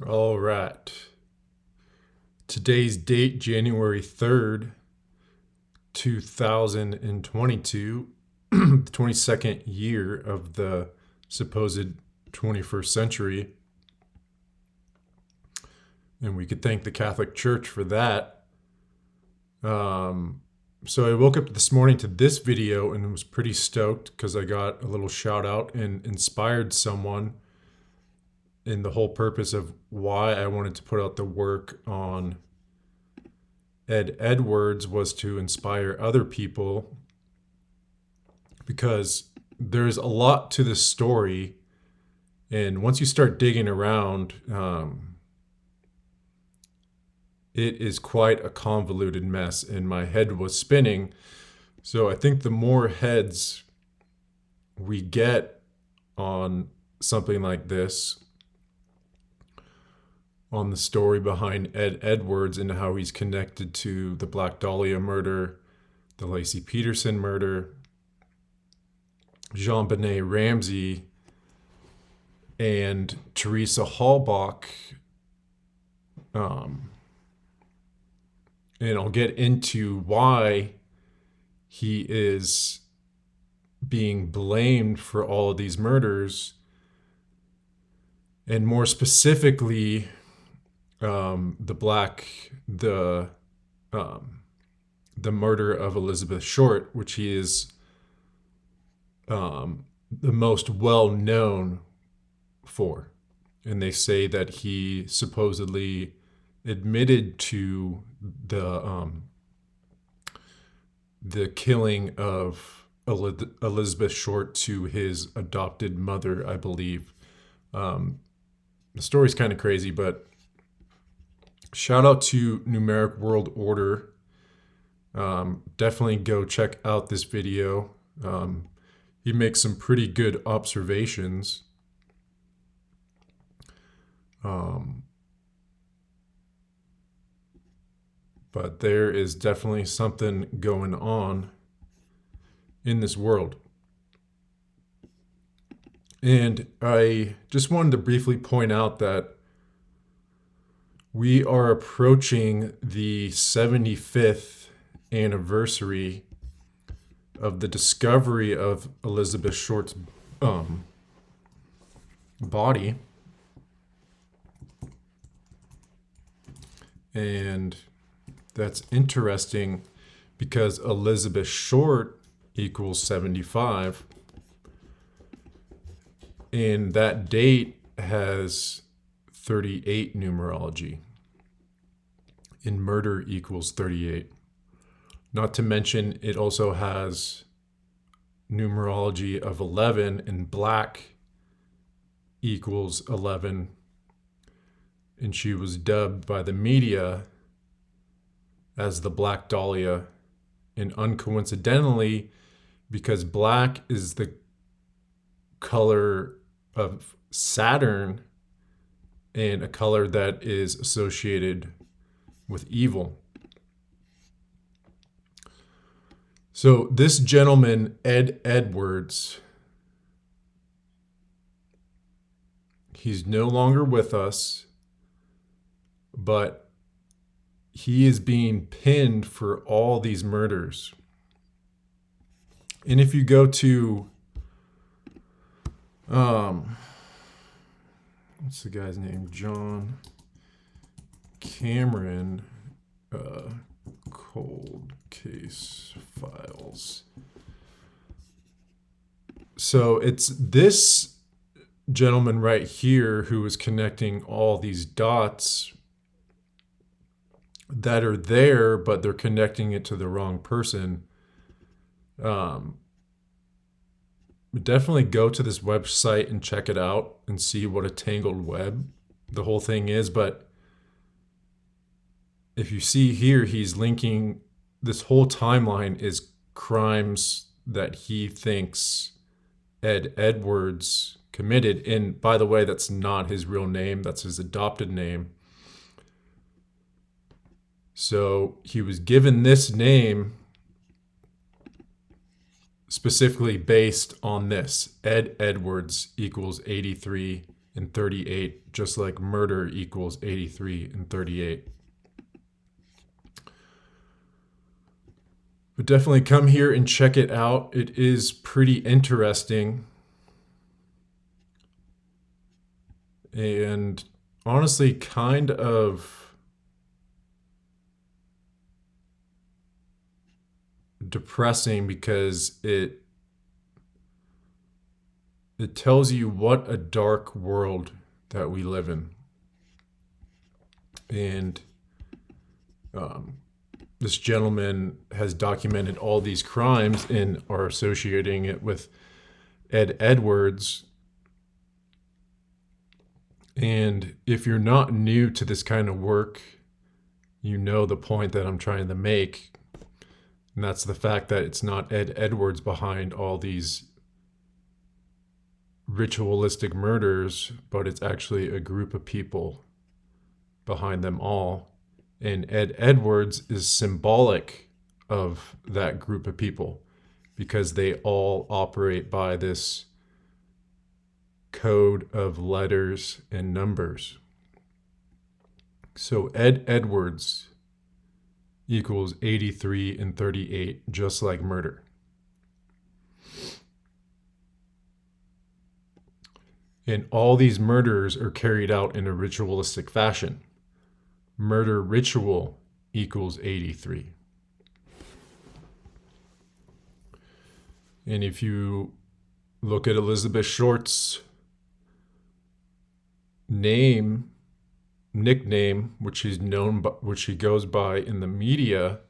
All right. Today's date, January 3rd, 2022, the 22nd year of the supposed 21st century. And we could thank the Catholic Church for that. So I woke up this morning to this video and was pretty stoked because I got a little shout out and inspired someone in the whole purpose of why I wanted to put out the work on Ed Edwards was to inspire other people, because there's a lot to this story, and once you start digging around, it is quite a convoluted mess, and my head was spinning. So I think the more heads we get on something like this, on the story behind Ed Edwards and how he's connected to the Black Dahlia murder, the Laci Peterson murder, Jon Benet Ramsey, and Teresa Halbach. And I'll get into why he is being blamed for all of these murders, and more specifically, the murder of Elizabeth Short, which he is the most well known for. And they say that he supposedly admitted to the killing of Elizabeth Short to his adopted mother, I believe. The story's kind of crazy, but shout out to Numeric World Order. Definitely go check out this video. He makes some pretty good observations. But there is definitely something going on in this world. And I just wanted to briefly point out that we are approaching the 75th anniversary of the discovery of Elizabeth Short's body. And that's interesting because Elizabeth Short equals 75. And that date has 38 numerology. And murder equals 38. Not to mention, it also has numerology of 11, and black equals 11. And she was dubbed by the media as the Black Dahlia. And uncoincidentally, because black is the color of Saturn and a color that is associated with evil. So this gentleman, Ed Edwards, he's no longer with us, but he is being pinned for all these murders. And if you go to, what's the guy's name? John Cameron, cold case files. So it's this gentleman right here who is connecting all these dots that are there, but they're connecting it to the wrong person. Definitely go to this website and check it out and see what a tangled web the whole thing is. But if you see here, he's linking this whole timeline is crimes that he thinks Ed Edwards committed. And by the way, that's not his real name. That's his adopted name. So he was given this name specifically based on this. Ed Edwards equals 83 and 38, just like murder equals 83 and 38. But definitely come here and check it out. It is pretty interesting. And honestly, kind of depressing because it tells you what a dark world that we live in. And this gentleman has documented all these crimes and are associating it with Ed Edwards. And if you're not new to this kind of work, you know the point that I'm trying to make. And that's the fact that it's not Ed Edwards behind all these ritualistic murders, but it's actually a group of people behind them all. And Ed Edwards is symbolic of that group of people because they all operate by this code of letters and numbers. So Ed Edwards equals 83 and 38, just like murder. And all these murders are carried out in a ritualistic fashion. Murder ritual equals 83. And if you look at Elizabeth Short's nickname, which she's known by, which she goes by in the media,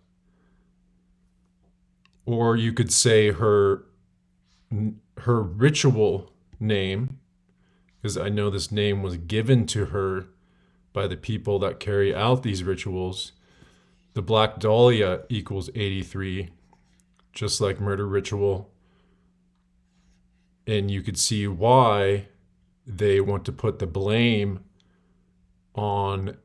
or you could say her ritual name, because I know this name was given to her by the people that carry out these rituals. The Black Dahlia equals 83, just like murder ritual. And you could see why they want to put the blame on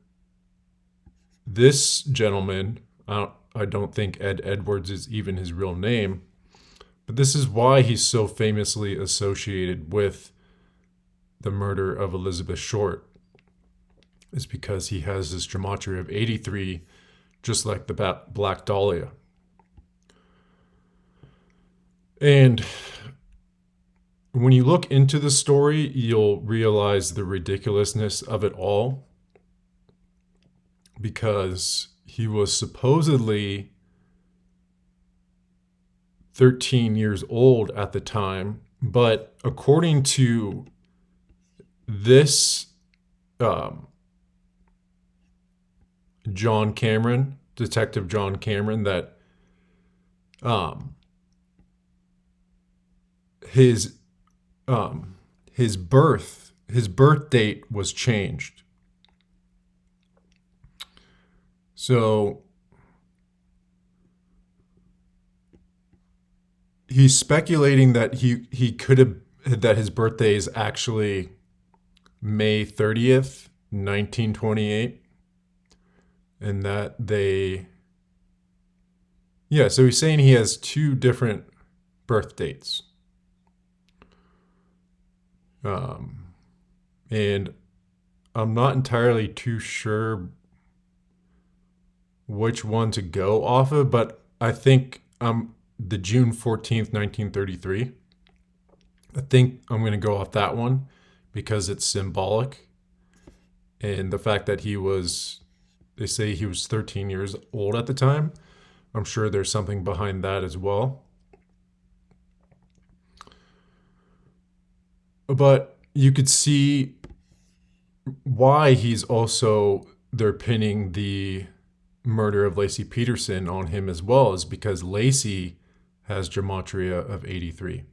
this gentleman. I don't think Ed Edwards is even his real name, but this is why he's so famously associated with the murder of Elizabeth Short, is because he has this gematria of 83, just like the Black Dahlia. And when you look into the story, you'll realize the ridiculousness of it all, because he was supposedly 13 years old at the time, but according to this Detective Jon Cameron, that his birth date was changed. So he's speculating that he could have, that his birthday is actually May 30th, 1928, and that so he's saying he has two different birth dates. And I'm not entirely too sure which one to go off of, but I think the June 14th, 1933. I think I'm going to go off that one because it's symbolic. And the fact that they say he was 13 years old at the time, I'm sure there's something behind that as well. But you could see why they're pinning the murder of Laci Peterson on him as well, is because Laci has gematria of 83.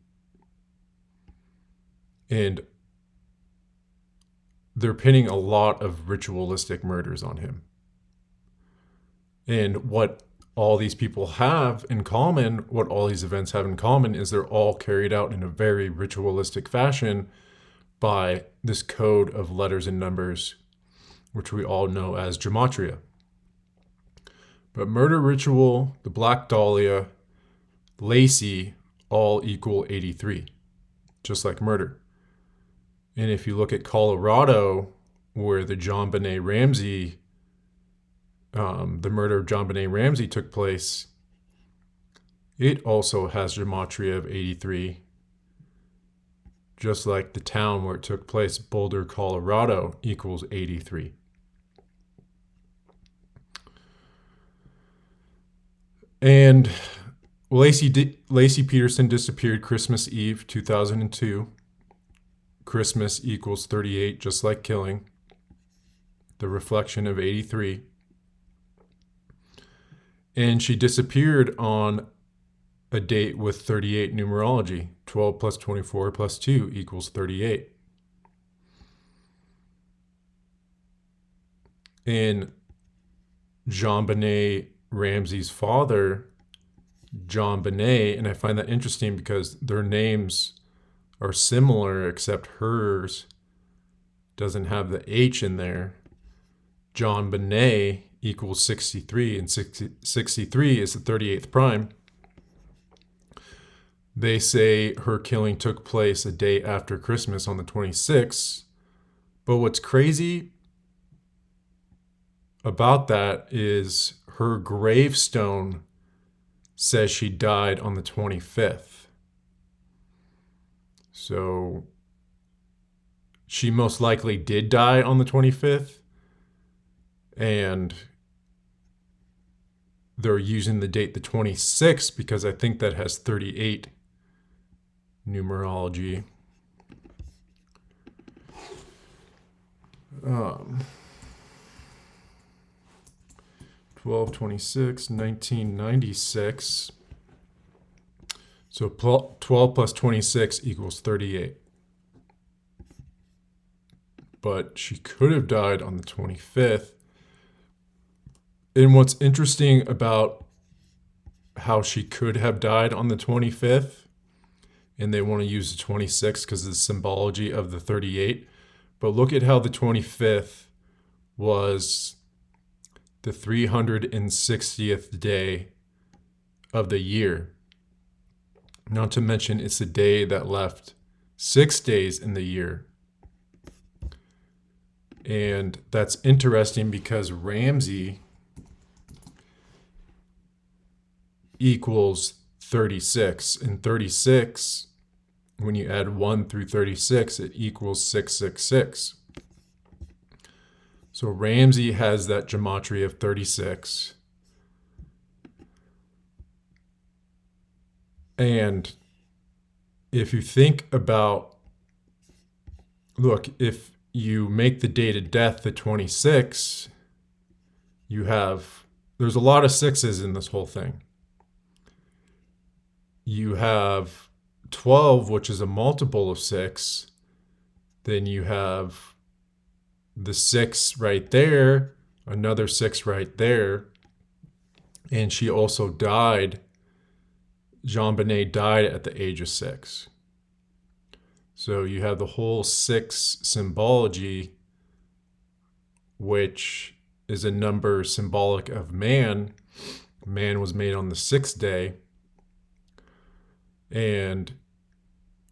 And they're pinning a lot of ritualistic murders on him. And what all these people have in common, what all these events have in common, is they're all carried out in a very ritualistic fashion by this code of letters and numbers, which we all know as gematria. But murder ritual, the Black Dahlia, Laci all equal 83, just like murder. And if you look at Colorado, where the murder of Jon Benet Ramsey took place, it also has gematria of 83. Just like the town where it took place, Boulder, Colorado, equals 83. And Laci Peterson disappeared Christmas Eve 2002. Christmas equals 38, just like killing. The reflection of 83. And she disappeared on a date with 38 numerology. 12 plus 24 plus 2 equals 38. And Jon Benet Ramsey's father, Jon Benet, and I find that interesting because their names are similar, except hers doesn't have the H in there. Jon Benet equals 63, and 63 is the 38th prime. They say her killing took place a day after Christmas on the 26th. But what's crazy about that is her gravestone says she died on the 25th. So she most likely did die on the 25th. And they're using the date the 26th because I think that has 38 numerology. 12/26, 1996. So 12 plus 26 equals 38. But she could have died on the 25th. And what's interesting about how she could have died on the 25th, and they want to use the 26th because of the symbology of the 38, but look at how the 25th was the 360th day of the year. Not to mention it's the day that left 6 days in the year. And that's interesting because Ramsey equals 36. And 36, when you add 1 through 36, it equals 666. So Ramsey has that gematria of 36. And if you think about, look, if you make the date of death the 26, there's a lot of sixes in this whole thing. You have 12, which is a multiple of 6. Then you have the 6 right there, another 6 right there. And she also died. Jon Benet died at the age of 6. So you have the whole 6 symbology, which is a number symbolic of man. Man was made on the 6th day. And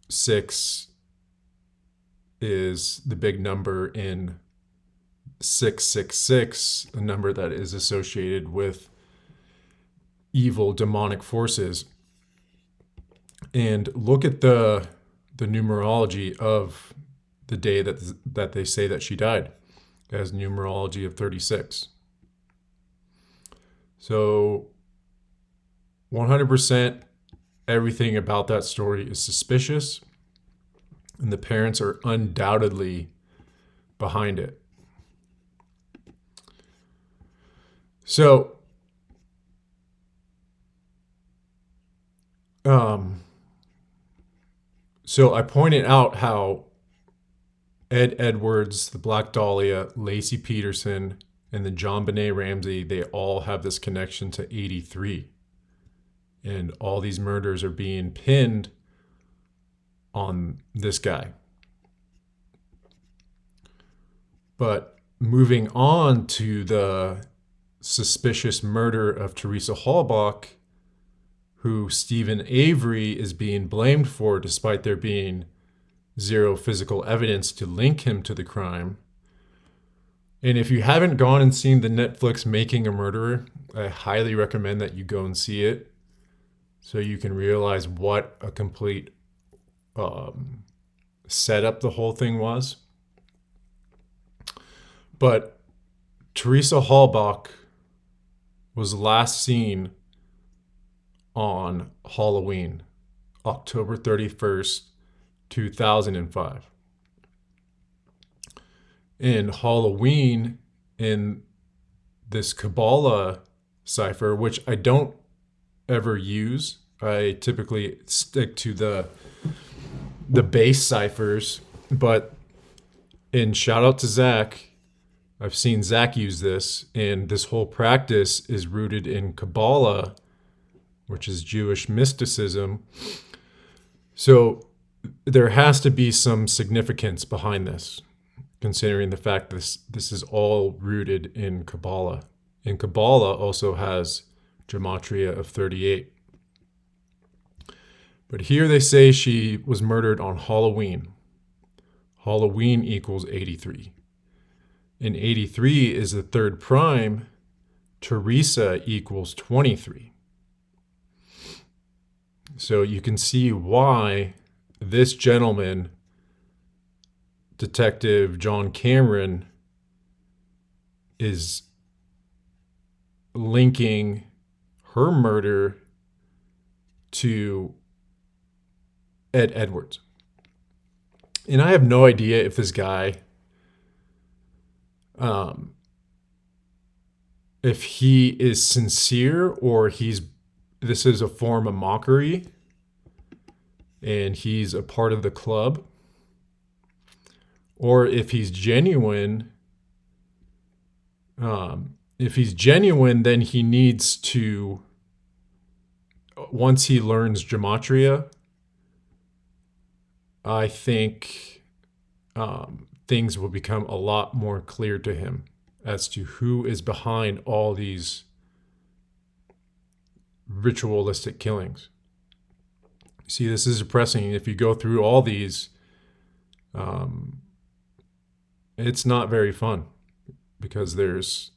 6 is the big number in 666, a number that is associated with evil demonic forces. And look at the numerology of the day that they say that she died, as numerology of 36. So 100% everything about that story is suspicious, and the parents are undoubtedly behind it. So I pointed out how Ed Edwards, the Black Dahlia, Laci Peterson, and the Jon Benet Ramsey, they all have this connection to 83. And all these murders are being pinned on this guy. But moving on to the suspicious murder of Teresa Halbach, who Stephen Avery is being blamed for, despite there being zero physical evidence to link him to the crime. And if you haven't gone and seen the Netflix Making a Murderer, I highly recommend that you go and see it so you can realize what a complete setup the whole thing was. But Teresa Halbach was last seen on Halloween, October 31st, 2005. In Halloween, in this Kabbalah cipher, which I don't ever use, I typically stick to the base ciphers, but in shout out to Zach, I've seen Zach use this, and this whole practice is rooted in Kabbalah, which is Jewish mysticism. So there has to be some significance behind this, considering the fact this is all rooted in Kabbalah. And Kabbalah also has gematria of 38. But here they say she was murdered on Halloween. Halloween equals 83. And 83 is the third prime. Teresa equals 23. So you can see why this gentleman, Detective John Cameron, is linking her murder to Ed Edwards. And I have no idea if this guy, if he is sincere or this is a form of mockery and he's a part of the club, or if he's genuine. If he's genuine, then he needs to, once he learns gematria, I think things will become a lot more clear to him as to who is behind all these ritualistic killings. See, this is depressing. If you go through all these, it's not very fun because there's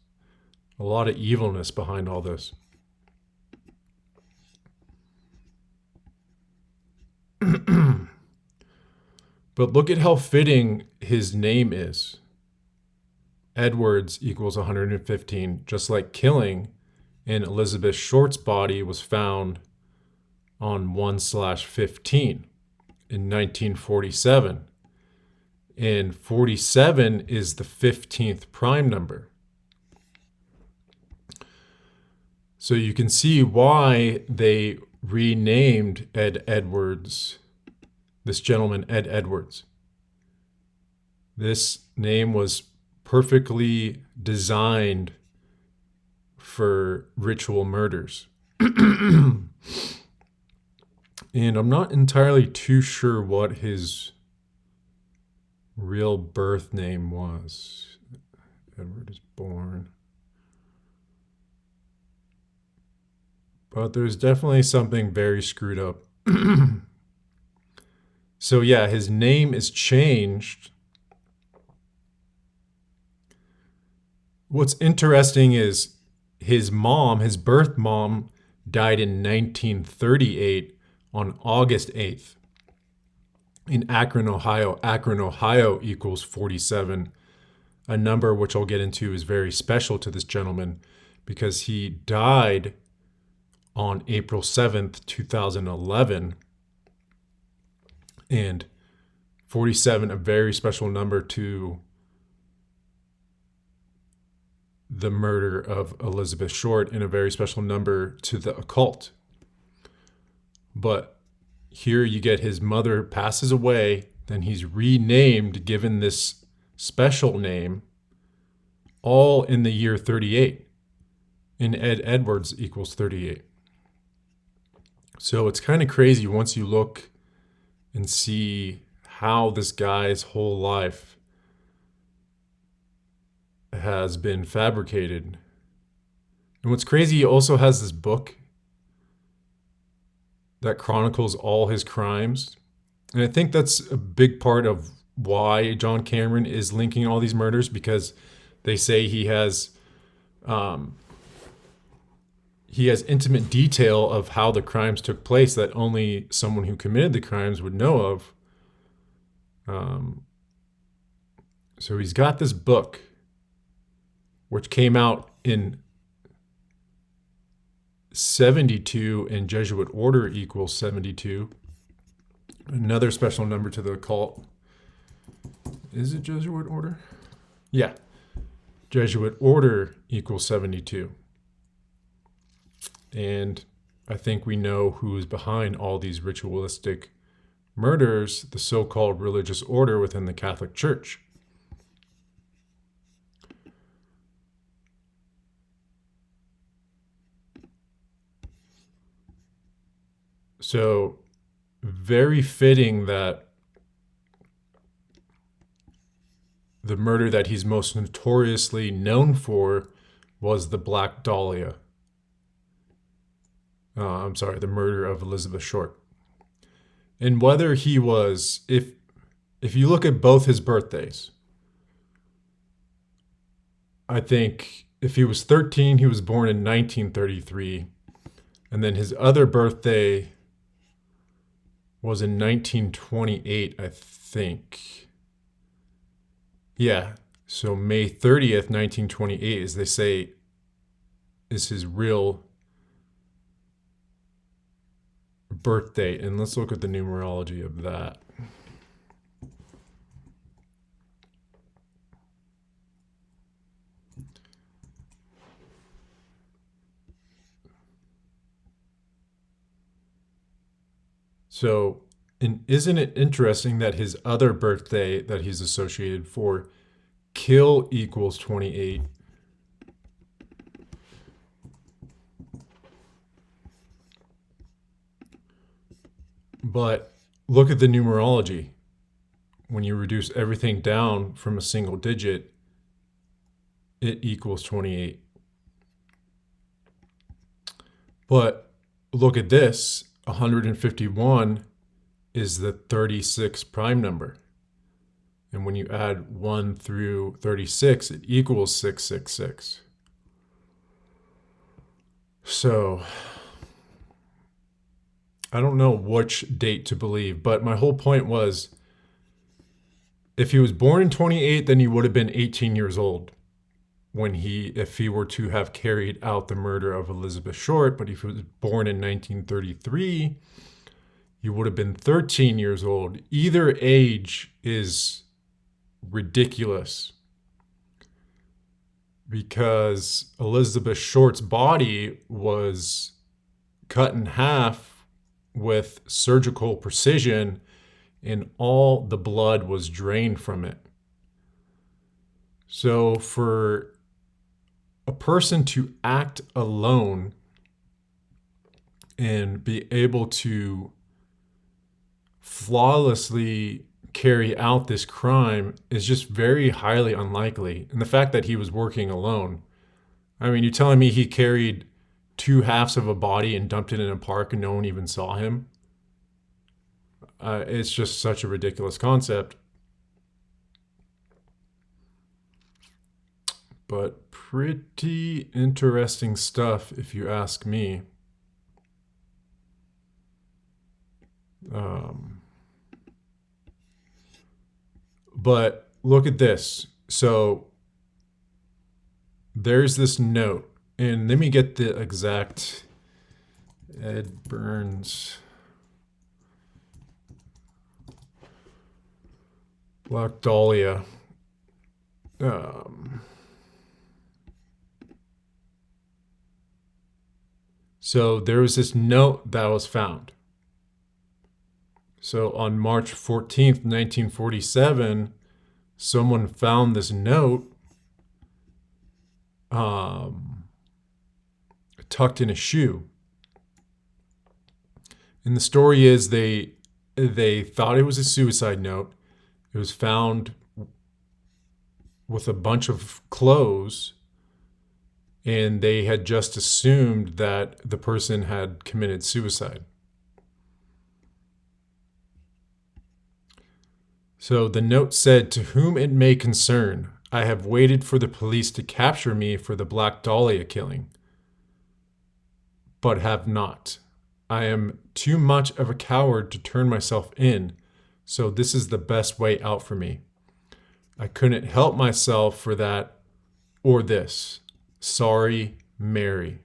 a lot of evilness behind all this. But look at how fitting his name is. Edwards equals 115, just like killing in Elizabeth Short's body was found on 1/15 in 1947. And 47 is the 15th prime number. So you can see why they renamed Ed Edwards, this gentleman, Ed Edwards. This name was perfectly designed for ritual murders. And I'm not entirely too sure what his real birth name was. Edward is born. But there's definitely something very screwed up. So yeah, his name is changed. What's interesting is his mom, his birth mom, died in 1938 on August 8th in Akron, Ohio. Akron, Ohio equals 47, a number which I'll get into is very special to this gentleman because he died on April 7th, 2011. And 47, a very special number to the murder of Elizabeth Short and a very special number to the occult. But here you get his mother passes away, then he's renamed, given this special name, all in the year 38. And Ed Edwards equals 38. So it's kind of crazy once you look and see how this guy's whole life has been fabricated. And what's crazy, he also has this book that chronicles all his crimes. And I think that's a big part of why John Cameron is linking all these murders, because they say um, he has intimate detail of how the crimes took place that only someone who committed the crimes would know of. So he's got this book, which came out in 72, and Jesuit order equals 72. Another special number to the occult. Is it Jesuit order? Yeah. Jesuit order equals 72. And I think we know who is behind all these ritualistic murders, the so-called religious order within the Catholic Church. So, very fitting that the murder that he's most notoriously known for was the Black Dahlia. The murder of Elizabeth Short. And whether he was, if you look at both his birthdays, I think if he was 13, he was born in 1933. And then his other birthday was in 1928, I think. Yeah. So May 30th, 1928, as they say, is his real birth date. And let's look at the numerology of that. So, and isn't it interesting that his other birthday that he's associated for, kill equals 28. But look at the numerology. When you reduce everything down from a single digit, it equals 28. But look at this. 151 is the 36 prime number. And when you add 1 through 36, it equals 666. So I don't know which date to believe, but my whole point was, if he was born in 28, then he would have been 18 years old if he were to have carried out the murder of Elizabeth Short. But if he was born in 1933, he would have been 13 years old. Either age is ridiculous, because Elizabeth Short's body was cut in half with surgical precision, and all the blood was drained from it. So for a person to act alone and be able to flawlessly carry out this crime is just very highly unlikely. And the fact that he was working alone, I mean, you're telling me he carried 2/2 of a body and dumped it in a park and no one even saw him? It's just such a ridiculous concept. But pretty interesting stuff, if you ask me. But look at this. So there's this note, and let me get the exact Ed Burns Black Dahlia. So there was this note that was found. So on March 14th, 1947, someone found this note tucked in a shoe. And the story is they thought it was a suicide note. It was found with a bunch of clothes, and they had just assumed that the person had committed suicide. So the note said, "To whom it may concern, I have waited for the police to capture me for the Black Dahlia killing, but have not. I am too much of a coward to turn myself in, so this is the best way out for me. I couldn't help myself for that or this. Sorry, Mary."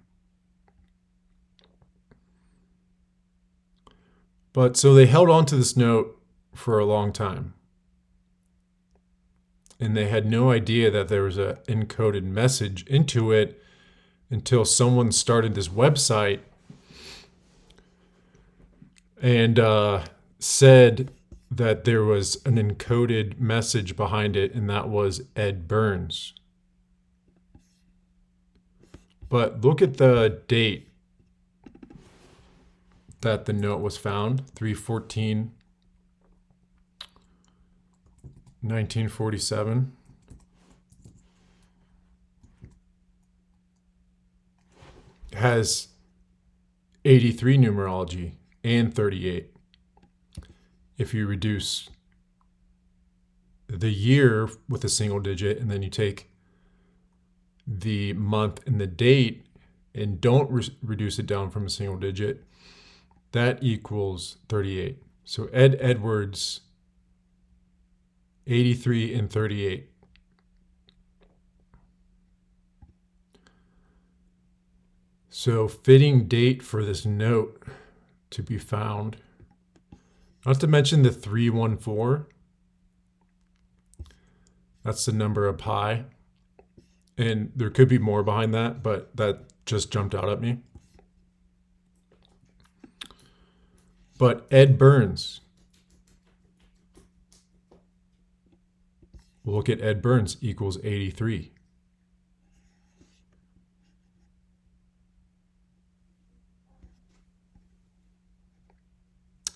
But so they held on to this note for a long time. And they had no idea that there was an encoded message into it until someone started this website and said that there was an encoded message behind it, and that was Ed Burns. But look at the date that the note was found, 3/14/1947. Has 83 numerology and 38. If you reduce the year with a single digit and then you take the month and the date and don't reduce it down from a single digit, that equals 38. So Ed Edwards, 83 and 38. So fitting date for this note to be found. Not to mention the 314. That's the number of pi. And there could be more behind that, but that just jumped out at me. But Ed Burns. We'll look at Ed Burns equals 83.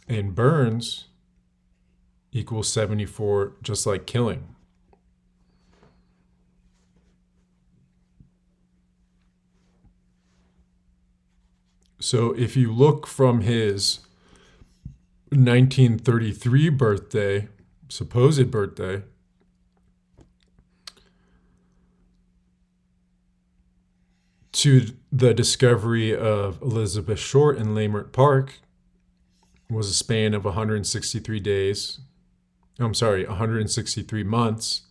And Burns equals 74, just like killing. So if you look from his 1933 birthday, supposed birthday, to the discovery of Elizabeth Short in Leimert Park, was a span of 163 days. 163 months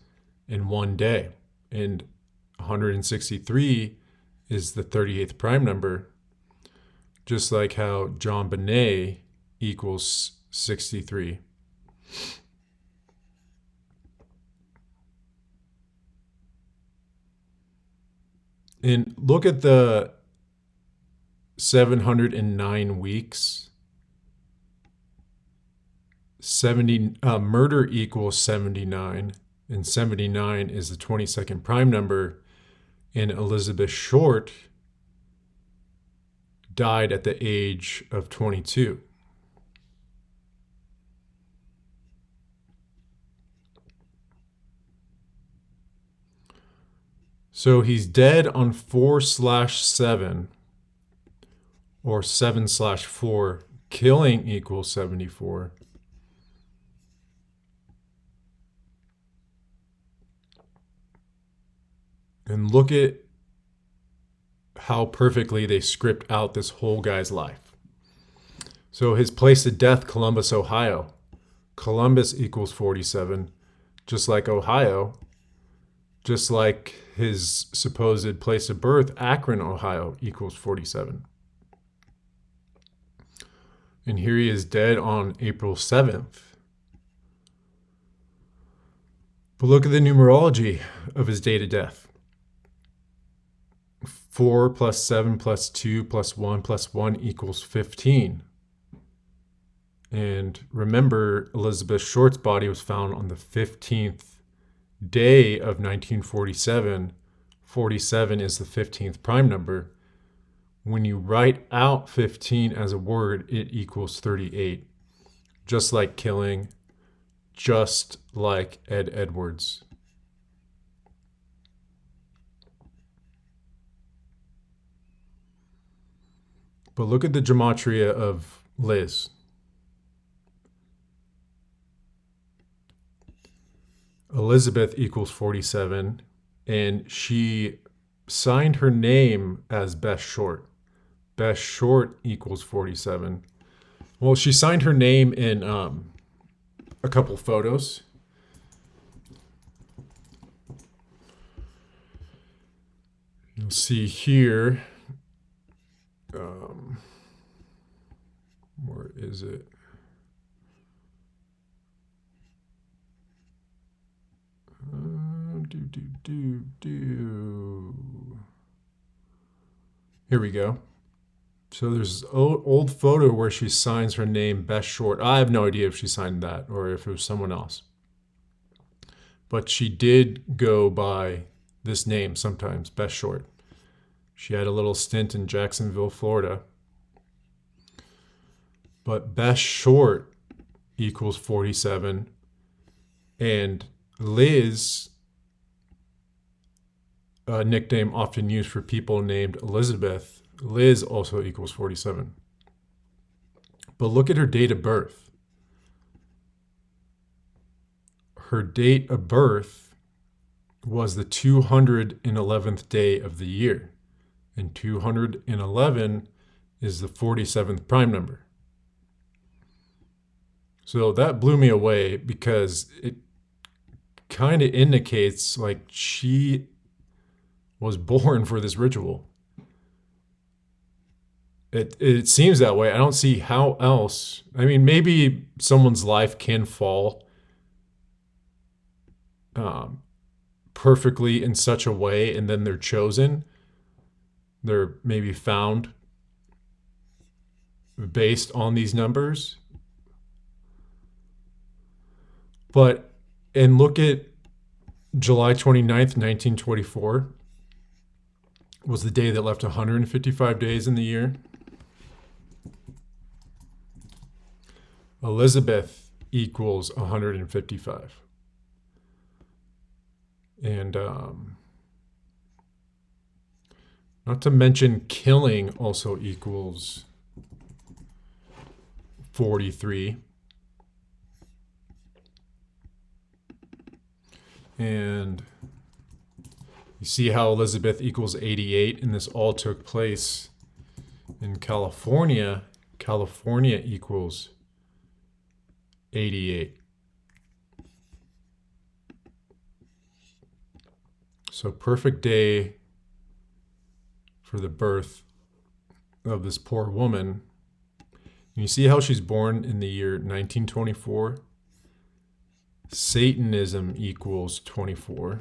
in one day. And 163 is the 38th prime number, just like how Jon Benet equals 63. And look at the 709 weeks. Murder equals 79, and 79 is the 22nd prime number. And Elizabeth Short died at the age of 22. So he's dead on 4/7 or 7/4. Killing equals 74. And look at how perfectly they script out this whole guy's life. So his place of death, Columbus, Ohio. Columbus equals 47, just like Ohio. Just like his supposed place of birth, Akron, Ohio, equals 47. And here he is dead on April 7th. But look at the numerology of his date of death. 4 + 7 + 2 + 1 + 1 equals 15. And remember, Elizabeth Short's body was found on the 15th day of 1947. 47 is the 15th prime number. When you write out 15 as a word, it equals 38. Just like killing, just like Ed Edwards. But look at the gematria of Liz. Elizabeth equals 47, and she signed her name as Best Short. Best Short equals 47. Well, she signed her name in a couple photos. You'll see here. Where is it? Here we go. So there's an old photo where she signs her name Best Short. I have no idea if she signed that or if it was someone else. But she did go by this name sometimes, Best Short. She had a little stint in Jacksonville, Florida. But Best Short equals 47. And Liz, a nickname often used for people named Elizabeth, Liz also equals 47. But look at her date of birth. Her date of birth was the 211th day of the year. And 211 is the 47th prime number. So that blew me away because it kind of indicates like she was born for this ritual. It seems that way. I don't see how else. I mean, maybe someone's life can fall perfectly in such a way, and then they're chosen. They're maybe found based on these numbers. And look at July 29th, 1924 was the day that left 155 days in the year. Elizabeth equals 155. And not to mention killing also equals 43. And you see how Elizabeth equals 88, and this all took place in California. California equals 88. So perfect day for the birth of this poor woman. You see how she's born in the year 1924? Satanism equals 24.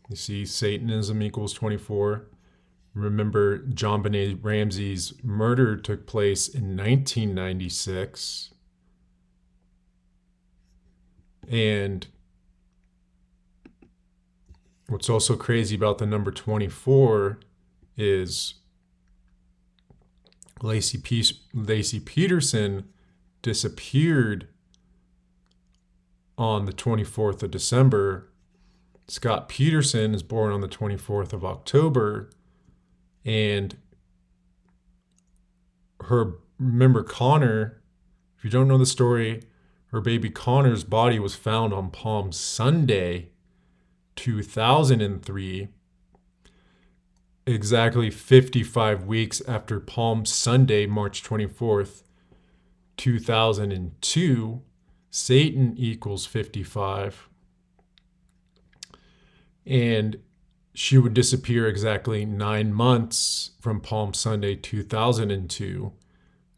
You see, Satanism equals 24. Remember, Jon Benet Ramsey's murder took place in 1996. And what's also crazy about the number 24 is Laci Peterson disappeared on the 24th of December. Scott Peterson is born on the 24th of October. And remember Connor, if you don't know the story, her baby Connor's body was found on Palm Sunday, 2003. Exactly 55 weeks after Palm Sunday, March 24th, 2002, Satan equals 55. And she would disappear exactly 9 months from Palm Sunday, 2002,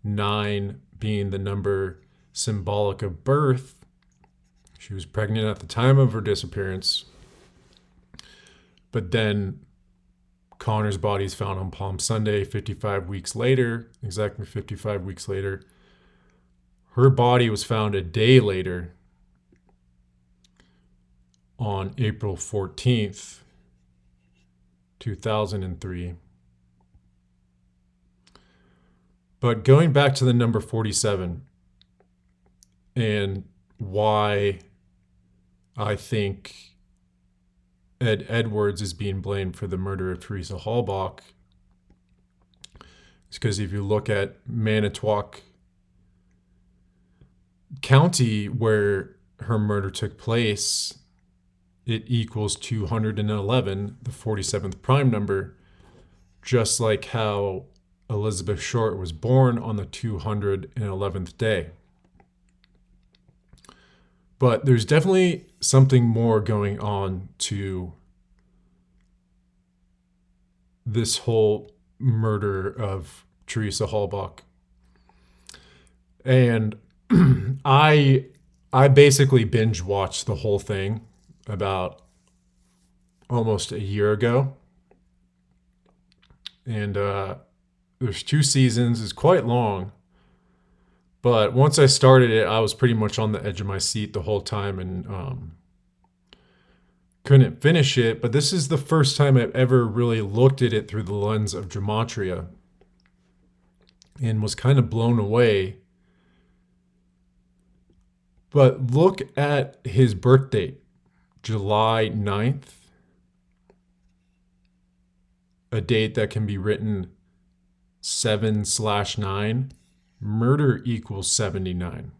9 being the number symbolic of birth. She was pregnant at the time of her disappearance. But then Connor's body is found on Palm Sunday, 55 weeks later, exactly 55 weeks later. Her body was found a day later on April 14th, 2003. But going back to the number 47 and why I think Ed Edwards is being blamed for the murder of Teresa Halbach, is because if you look at Manitowoc county where her murder took place, it equals 211, the 47th prime number, just like how Elizabeth Short was born on the 211th day. But there's definitely something more going on to this whole murder of Teresa Halbach. And I basically binge watched the whole thing about almost a year ago. And there's 2 seasons. It's quite long. But once I started it, I was pretty much on the edge of my seat the whole time and couldn't finish it. But this is the first time I've ever really looked at it through the lens of gematria and was kind of blown away. But look at his birth date, July 9th, a date that can be written 7/9. Murder equals 79.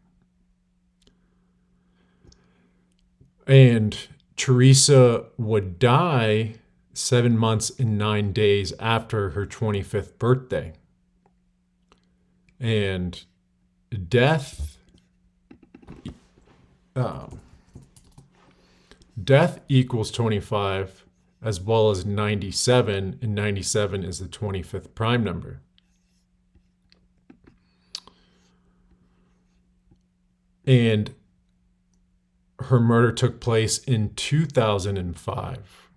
And Teresa would die 7 months and 9 days after her 25th birthday. And death equals 25 as well as 97, and 97 is the 25th prime number. And her murder took place in 2005.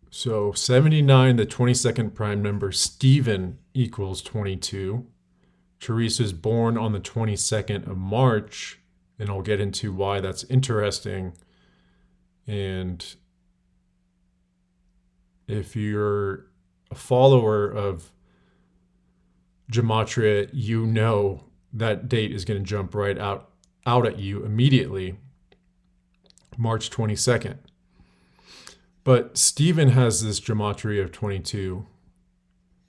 So 79, the 22nd prime number. Stephen equals 22. Teresa's born on the 22nd of March, and I'll get into why that's interesting. And if you're a follower of gematria, you know that date is going to jump right out at you immediately, March 22nd. But Stephen has this gematria of 22,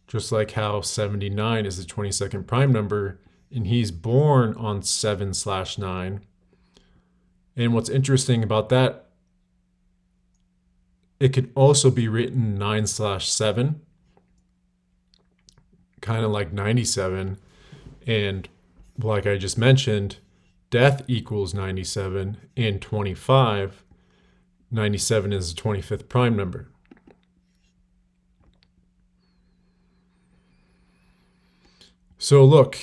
just like how 79 is the 22nd prime number, and he's born on 7/9. And what's interesting about that, it could also be written 9/7, kind of like 97. And like I just mentioned, death equals 97 and 25. 97 is the 25th prime number. So look,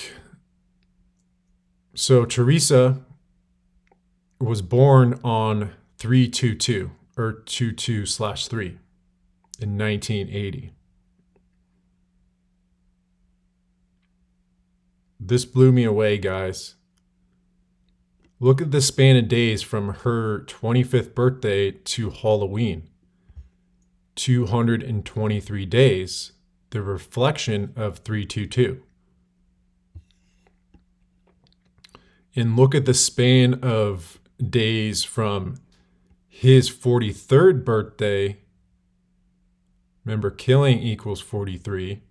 Teresa was born on 3/22 or 22/3 in 1980. This blew me away, guys. Look at the span of days from her 25th birthday to Halloween. 223 days, the reflection of 3/22. And look at the span of days from his 43rd birthday. Remember, killing equals 43.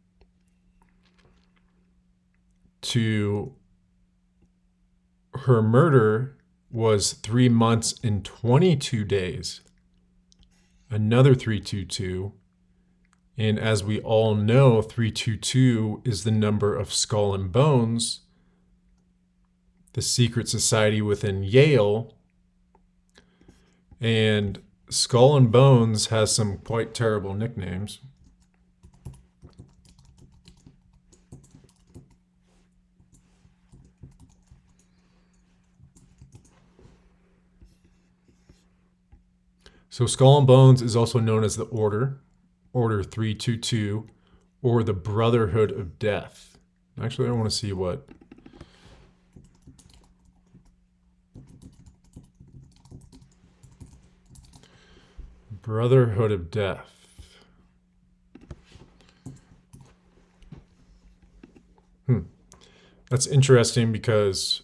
To her murder was 3 months and 22 days. Another 3/22. And as we all know, 3/22 is the number of Skull and Bones, the secret society within Yale. And Skull and Bones has some quite terrible nicknames. So Skull and Bones is also known as the Order 322, or the Brotherhood of Death. Actually, I want to see what Brotherhood of Death. That's interesting because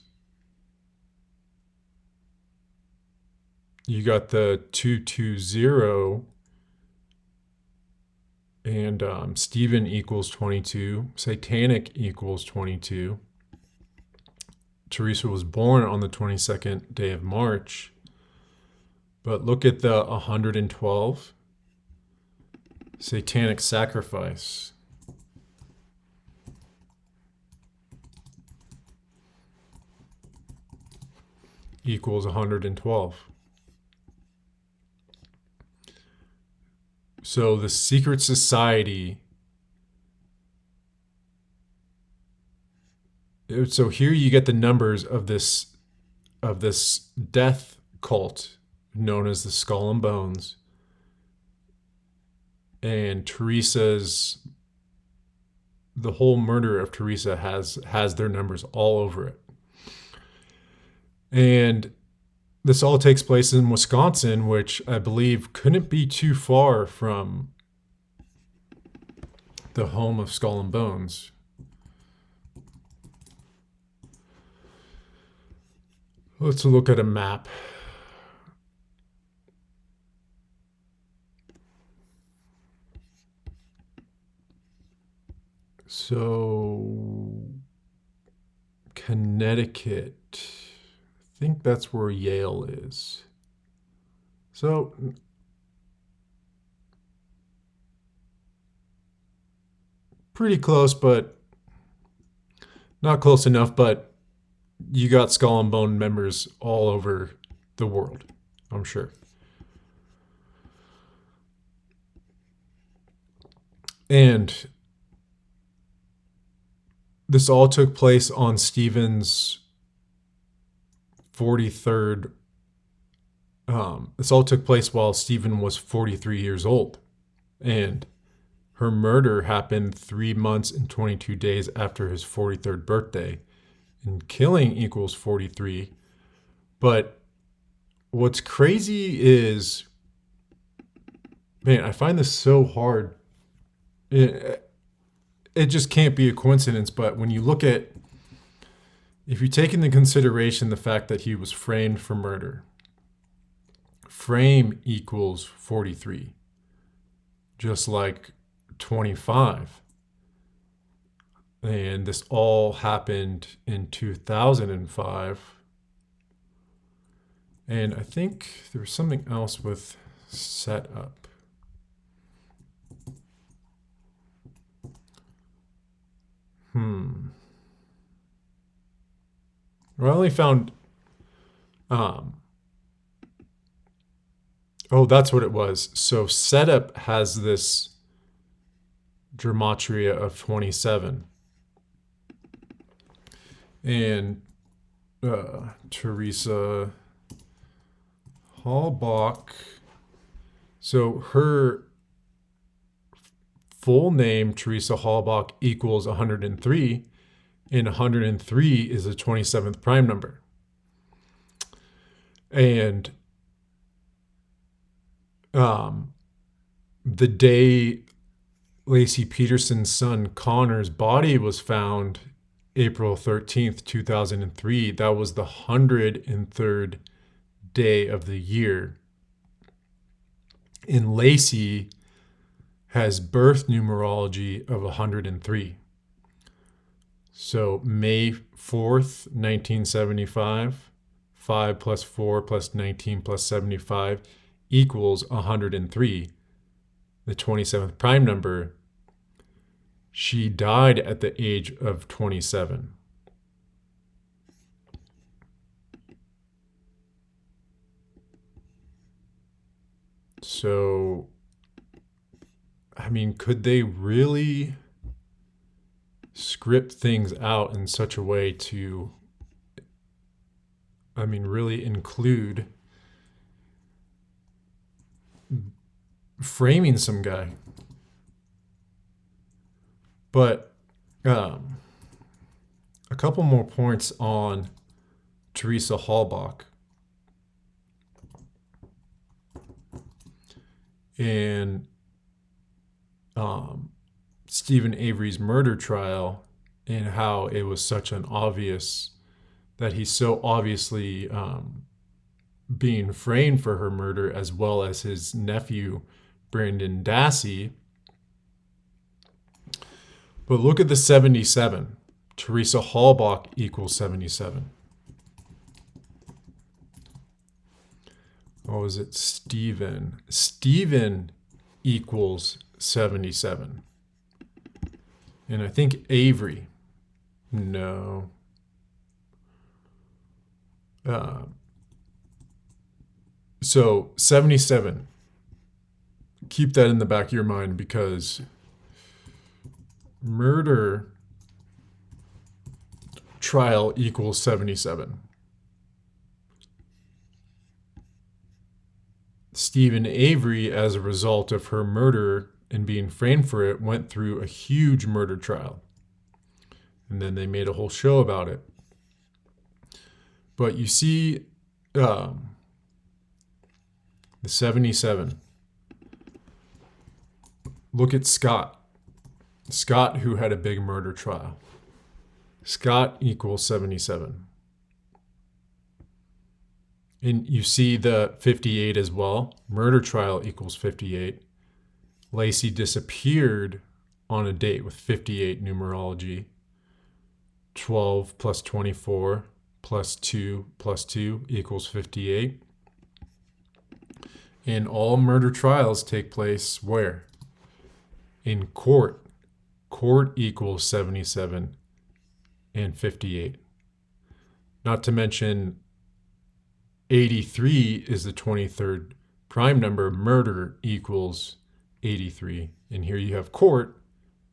you got the 220 and Stephen equals 22. Satanic equals 22. Teresa was born on the 22nd day of March. But look at the 112. Satanic sacrifice. Equals 112. So the secret society. So here you get the numbers of this death cult known as the Skull and Bones. And the whole murder of Teresa has their numbers all over it. And this all takes place in Wisconsin, which I believe couldn't be too far from the home of Skull and Bones. Let's look at a map. So, Connecticut, I think that's where Yale is. So, pretty close, but not close enough, but you got Skull and Bone members all over the world, I'm sure. And this all took place on Stephen's 43rd. This all took place while Stephen was 43 years old. And her murder happened 3 months and 22 days after his 43rd birthday. And killing equals 43. But what's crazy is, man, I find this so hard. It just can't be a coincidence, but when you look at, if you take into consideration the fact that he was framed for murder, frame equals 43, just like 25. And this all happened in 2005. And I think there was something else with setup. Well, I only found, oh, that's what it was. So setup has this gematria of 27. And Teresa Halbach, so her full name, Teresa Halbach, equals 103, and 103 is the 27th prime number. And the day Laci Peterson's son Connor's body was found, April 13th, 2003, that was the 103rd day of the year. And Laci has birth numerology of 103. So May 4th, 1975, 5 plus 4 plus 19 plus 75 equals 103, the 27th prime number. She died at the age of 27. So, I mean, could they really script things out in such a way to, I mean, really include framing some guy? But a couple more points on Teresa Halbach. And Stephen Avery's murder trial, and how it was such an obvious, that he's so obviously being framed for her murder, as well as his nephew, Brandon Dassey. But look at the 77. Teresa Halbach equals 77. Oh, is it Stephen? Stephen equals 77. And I think Avery. No. So 77. Keep that in the back of your mind, because murder trial equals 77. Stephen Avery, as a result of her murder and being framed for it, went through a huge murder trial. And then they made a whole show about it. But you see the 77. Look at Scott. Scott, who had a big murder trial. Scott equals 77. And you see the 58 as well. Murder trial equals 58. Laci disappeared on a date with 58 numerology. 12 plus 24 plus 2 plus 2 equals 58. And all murder trials take place where? In court. Court equals 77 and 58. Not to mention 83 is the 23rd prime number. Murder equals 83. And here you have court,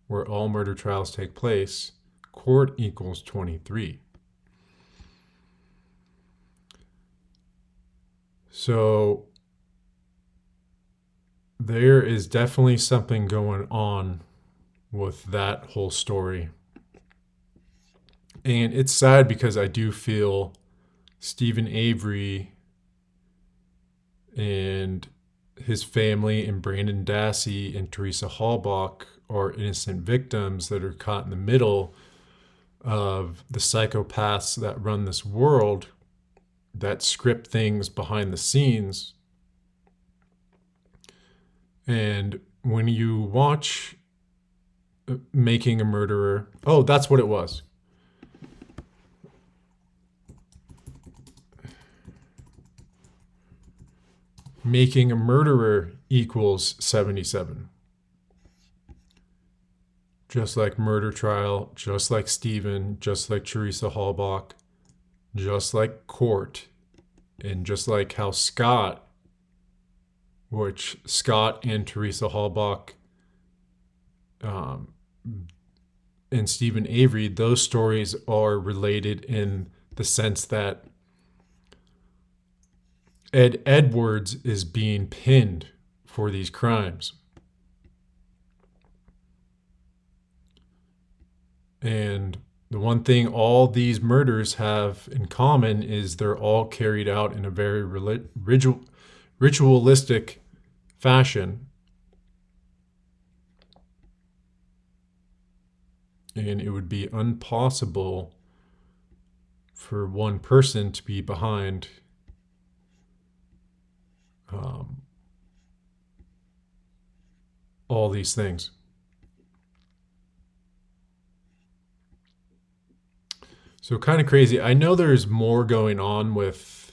where all murder trials take place. Court equals 23. So there is definitely something going on with that whole story. And it's sad, because I do feel Stephen Avery and his family and Brandon Dassey and Teresa Halbach are innocent victims that are caught in the middle of the psychopaths that run this world, that script things behind the scenes. And when you watch Making a Murderer, oh, that's what it was. Making a Murderer equals 77. Just like murder trial, just like Stephen, just like Teresa Halbach, just like court, and just like how Scott, which Scott and Teresa Halbach and Stephen Avery, those stories are related in the sense that Ed Edwards is being pinned for these crimes. And the one thing all these murders have in common is they're all carried out in a very ritualistic fashion. And it would be impossible for one person to be behind all these things. So kind of crazy. I know there's more going on with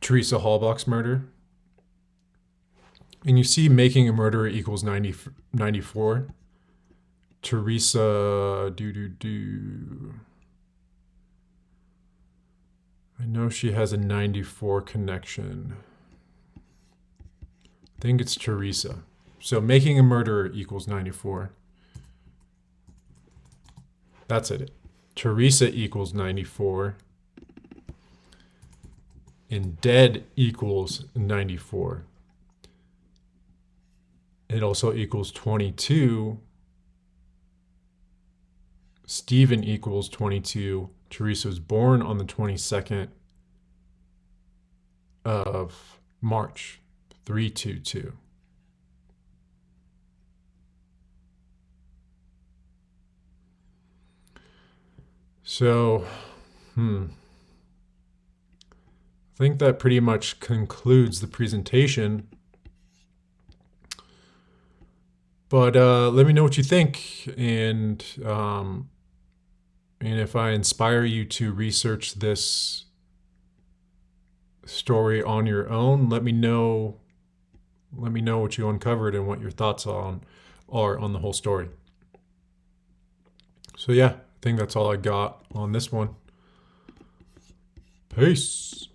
Teresa Halbach's murder. And you see Making a Murderer equals 94. Teresa, I know she has a 94 connection. I think it's Teresa. So Making a Murderer equals 94. That's it. Teresa equals 94. And Dead equals 94. It also equals 22. Stephen equals 22. Teresa was born on the 22nd of March, 322. So, I think that pretty much concludes the presentation. But let me know what you think, and And if I inspire you to research this story on your own, let me know what you uncovered and what your thoughts are on the whole story. So yeah, I think that's all I got on this one. Peace.